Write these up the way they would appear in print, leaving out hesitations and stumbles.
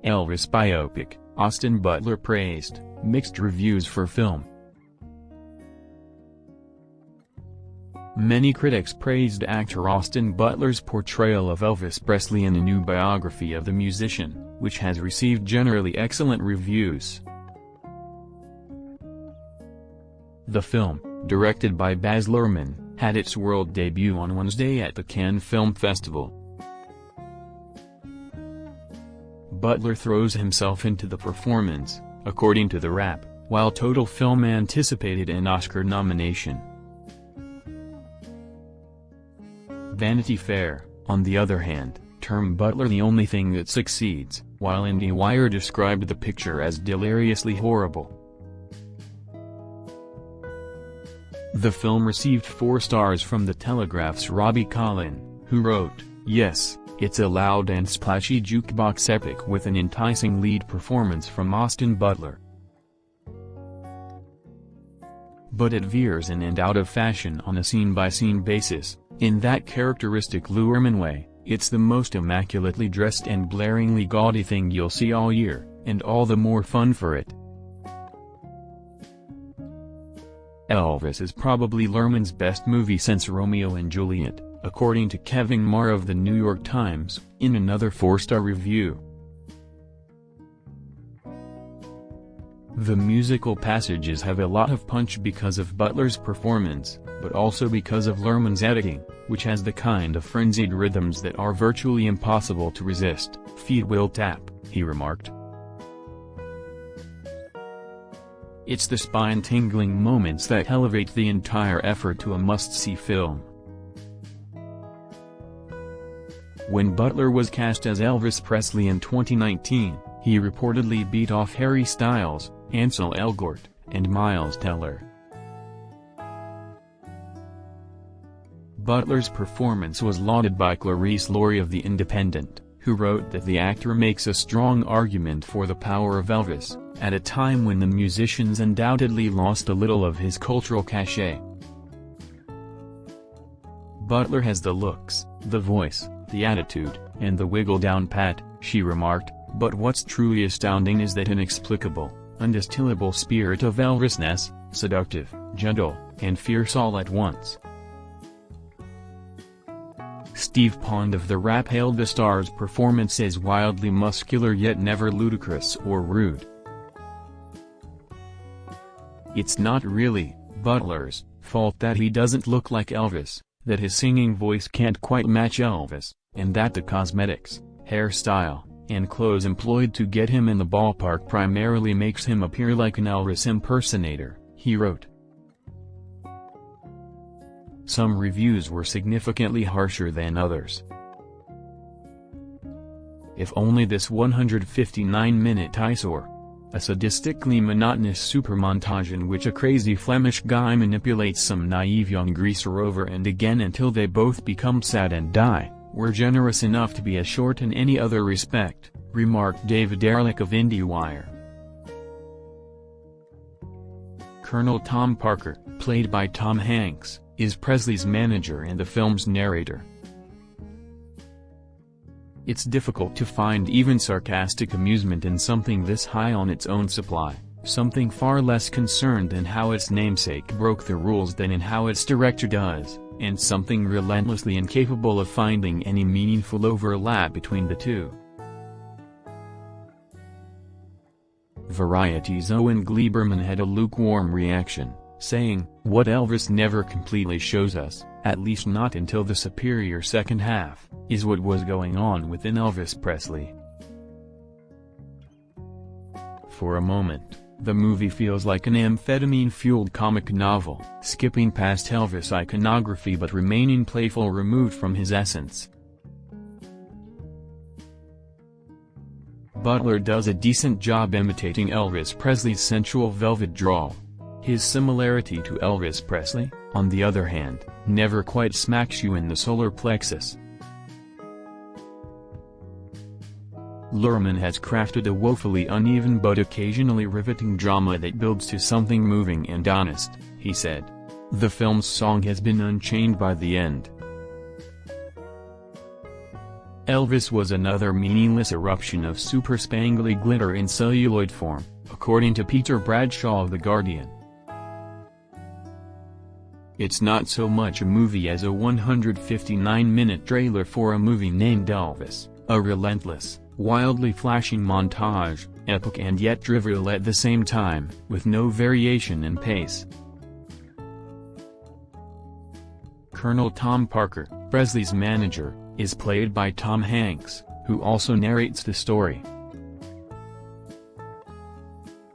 Elvis Biopic, Austin Butler praised, mixed reviews for film. Many critics praised actor Austin Butler's portrayal of Elvis Presley in a new biography of the musician, which has received generally excellent reviews. The film, directed by Baz Luhrmann, had its world debut on Wednesday at the Cannes Film Festival. Butler throws himself into the performance, according to the Wrap, while Total Film anticipated an Oscar nomination. Vanity Fair, on the other hand, termed Butler the only thing that succeeds, while IndieWire described the picture as deliriously horrible. The film received 4 stars from the Telegraph's Robbie Collin, who wrote, "Yes, it's a loud and splashy jukebox epic with an enticing lead performance from Austin Butler. But it veers in and out of fashion on a scene-by-scene basis, in that characteristic Luhrmann way. It's the most immaculately dressed and blaringly gaudy thing you'll see all year, and all the more fun for it." Elvis is probably Luhrmann's best movie since Romeo and Juliet, according to Kevin Marr of The New York Times, in another 4-star review. The musical passages have a lot of punch because of Butler's performance, but also because of Luhrmann's editing, which has the kind of frenzied rhythms that are virtually impossible to resist. "Feet will tap," he remarked. "It's the spine-tingling moments that elevate the entire effort to a must-see film." When Butler was cast as Elvis Presley in 2019, he reportedly beat off Harry Styles, Ansel Elgort, and Miles Teller. Butler's performance was lauded by Clarice Laurie of The Independent, who wrote that the actor makes a strong argument for the power of Elvis, at a time when the musician's undoubtedly lost a little of his cultural cachet. "Butler has the looks, the voice, the attitude, and the wiggle down pat," she remarked, "but what's truly astounding is that inexplicable, undistillable spirit of Elvisness, seductive, gentle, and fierce all at once." Steve Pond of The Wrap hailed the star's performance as wildly muscular yet never ludicrous or rude. "It's not really Butler's fault that he doesn't look like Elvis, that his singing voice can't quite match Elvis, and that the cosmetics, hairstyle, and clothes employed to get him in the ballpark primarily makes him appear like an Elvis impersonator," he wrote. Some reviews were significantly harsher than others. "If only this 159-minute eyesore, a sadistically monotonous supermontage in which a crazy Flemish guy manipulates some naive young greaser over and again until they both become sad and die, were generous enough to be as short in any other respect," remarked David Ehrlich of IndieWire. Colonel Tom Parker, played by Tom Hanks, is Presley's manager and the film's narrator. "It's difficult to find even sarcastic amusement in something this high on its own supply, something far less concerned in how its namesake broke the rules than in how its director does, and something relentlessly incapable of finding any meaningful overlap between the two." Variety's Owen Gleiberman had a lukewarm reaction, saying, "What Elvis never completely shows us, at least not until the superior second half, is what was going on within Elvis Presley. For a moment, the movie feels like an amphetamine-fueled comic novel, skipping past Elvis iconography but remaining playful, removed from his essence. Butler does a decent job imitating Elvis Presley's sensual velvet drawl. His similarity to Elvis Presley, on the other hand, never quite smacks you in the solar plexus. Luhrmann has crafted a woefully uneven but occasionally riveting drama that builds to something moving and honest," he said. "The film's song has been unchained by the end." Elvis was another meaningless eruption of super spangly glitter in celluloid form, according to Peter Bradshaw of The Guardian. It's not so much a movie as a 159-minute trailer for a movie named Elvis, a relentless, wildly flashing montage, epic and yet trivial at the same time, with no variation in pace. Colonel Tom Parker, Presley's manager, is played by Tom Hanks, who also narrates the story.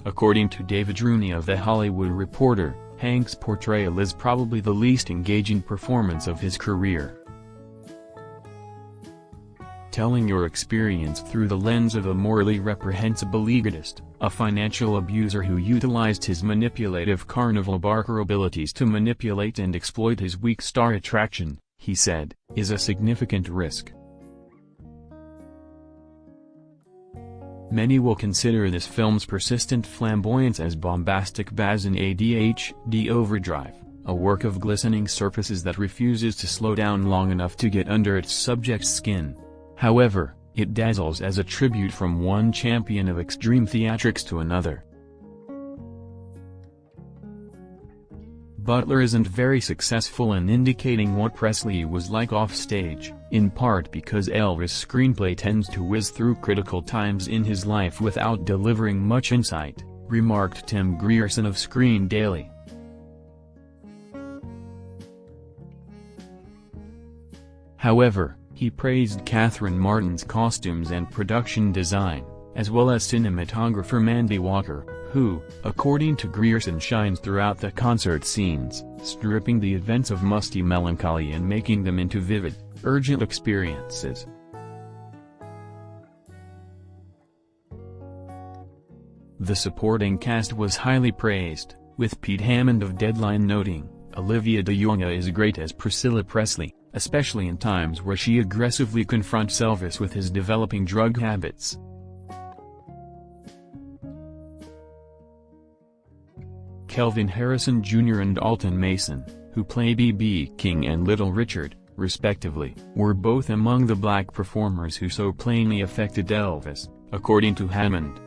According to David Rooney of The Hollywood Reporter, Hanks' portrayal is probably the least engaging performance of his career. Telling your experience through the lens of a morally reprehensible egotist, a financial abuser who utilized his manipulative carnival barker abilities to manipulate and exploit his weak star attraction, he said, is a significant risk. Many will consider this film's persistent flamboyance as bombastic Baz in ADHD overdrive, a work of glistening surfaces that refuses to slow down long enough to get under its subject's skin. However, it dazzles as a tribute from one champion of extreme theatrics to another. Butler isn't very successful in indicating what Presley was like offstage, in part because Elvis' screenplay tends to whiz through critical times in his life without delivering much insight, remarked Tim Grierson of Screen Daily. However, he praised Catherine Martin's costumes and production design, as well as cinematographer Mandy Walker, who, according to Grierson, shines throughout the concert scenes, stripping the events of musty melancholy and making them into vivid, urgent experiences. The supporting cast was highly praised, with Pete Hammond of Deadline noting, "Olivia de-Jonge is great as Priscilla Presley, especially in times where she aggressively confronts Elvis with his developing drug habits." Kelvin Harrison Jr. and Alton Mason, who play B.B. King and Little Richard, respectively, were both among the black performers who so plainly affected Elvis, according to Hammond.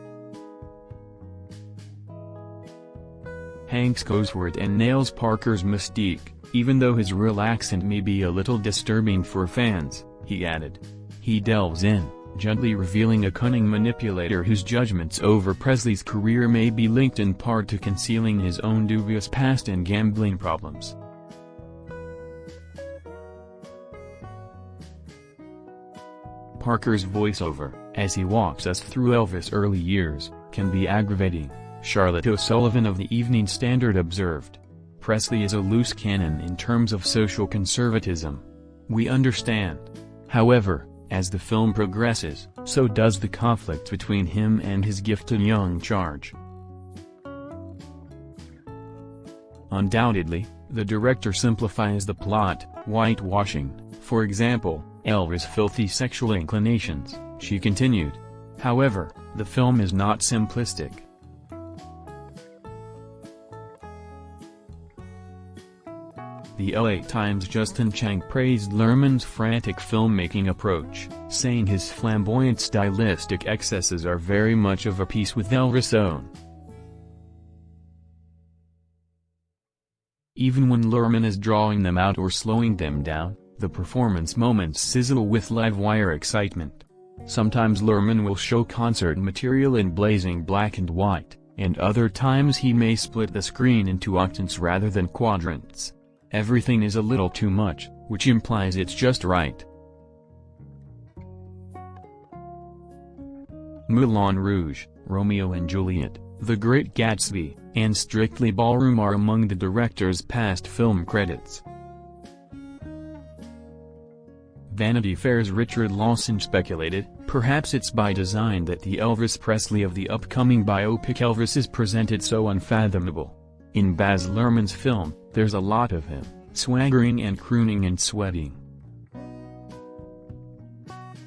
Hanks goes for it and nails Parker's mystique, even though his real accent may be a little disturbing for fans, he added. He delves in, gently revealing a cunning manipulator whose judgments over Presley's career may be linked in part to concealing his own dubious past and gambling problems. Parker's voiceover, as he walks us through Elvis' early years, can be aggravating, Charlotte O'Sullivan of the Evening Standard observed. Presley is a loose cannon in terms of social conservatism. We understand. However, as the film progresses, so does the conflict between him and his gifted young charge. Undoubtedly, the director simplifies the plot, whitewashing, for example, Elvis' filthy sexual inclinations, she continued. However, the film is not simplistic. The LA Times' Justin Chang praised Luhrmann's frantic filmmaking approach, saying his flamboyant stylistic excesses are very much of a piece with Elvis' own. Even when Luhrmann is drawing them out or slowing them down, the performance moments sizzle with live-wire excitement. Sometimes Luhrmann will show concert material in blazing black and white, and other times he may split the screen into octants rather than quadrants. Everything is a little too much, which implies it's just right. Moulin Rouge, Romeo and Juliet, The Great Gatsby, and Strictly Ballroom are among the director's past film credits. Vanity Fair's Richard Lawson speculated, perhaps it's by design that the Elvis Presley of the upcoming biopic Elvis is presented so unfathomable. In Baz Luhrmann's film, there's a lot of him, swaggering and crooning and sweating.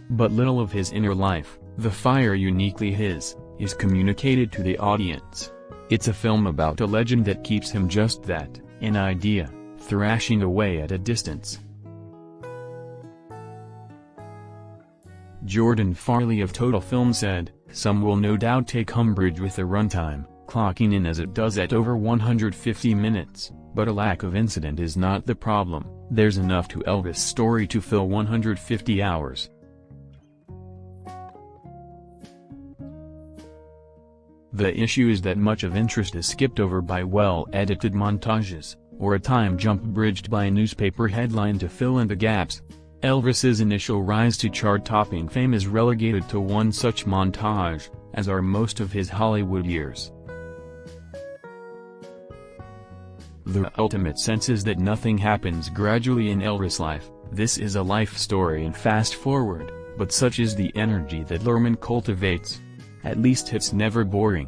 But little of his inner life, the fire uniquely his, is communicated to the audience. It's a film about a legend that keeps him just that, an idea, thrashing away at a distance. Jordan Farley of Total Film said, "Some will no doubt take umbrage with the runtime, clocking in as it does at over 150 minutes, but a lack of incident is not the problem. There's enough to Elvis' story to fill 150 hours. The issue is that much of interest is skipped over by well-edited montages, or a time jump bridged by a newspaper headline to fill in the gaps. Elvis's initial rise to chart-topping fame is relegated to one such montage, as are most of his Hollywood years. The ultimate sense is that nothing happens gradually in Elvis' life. This is a life story in fast forward, but such is the energy that Luhrmann cultivates. At least it's never boring."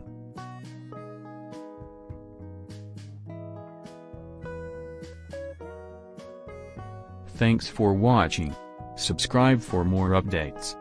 Thanks for watching. Subscribe for more updates.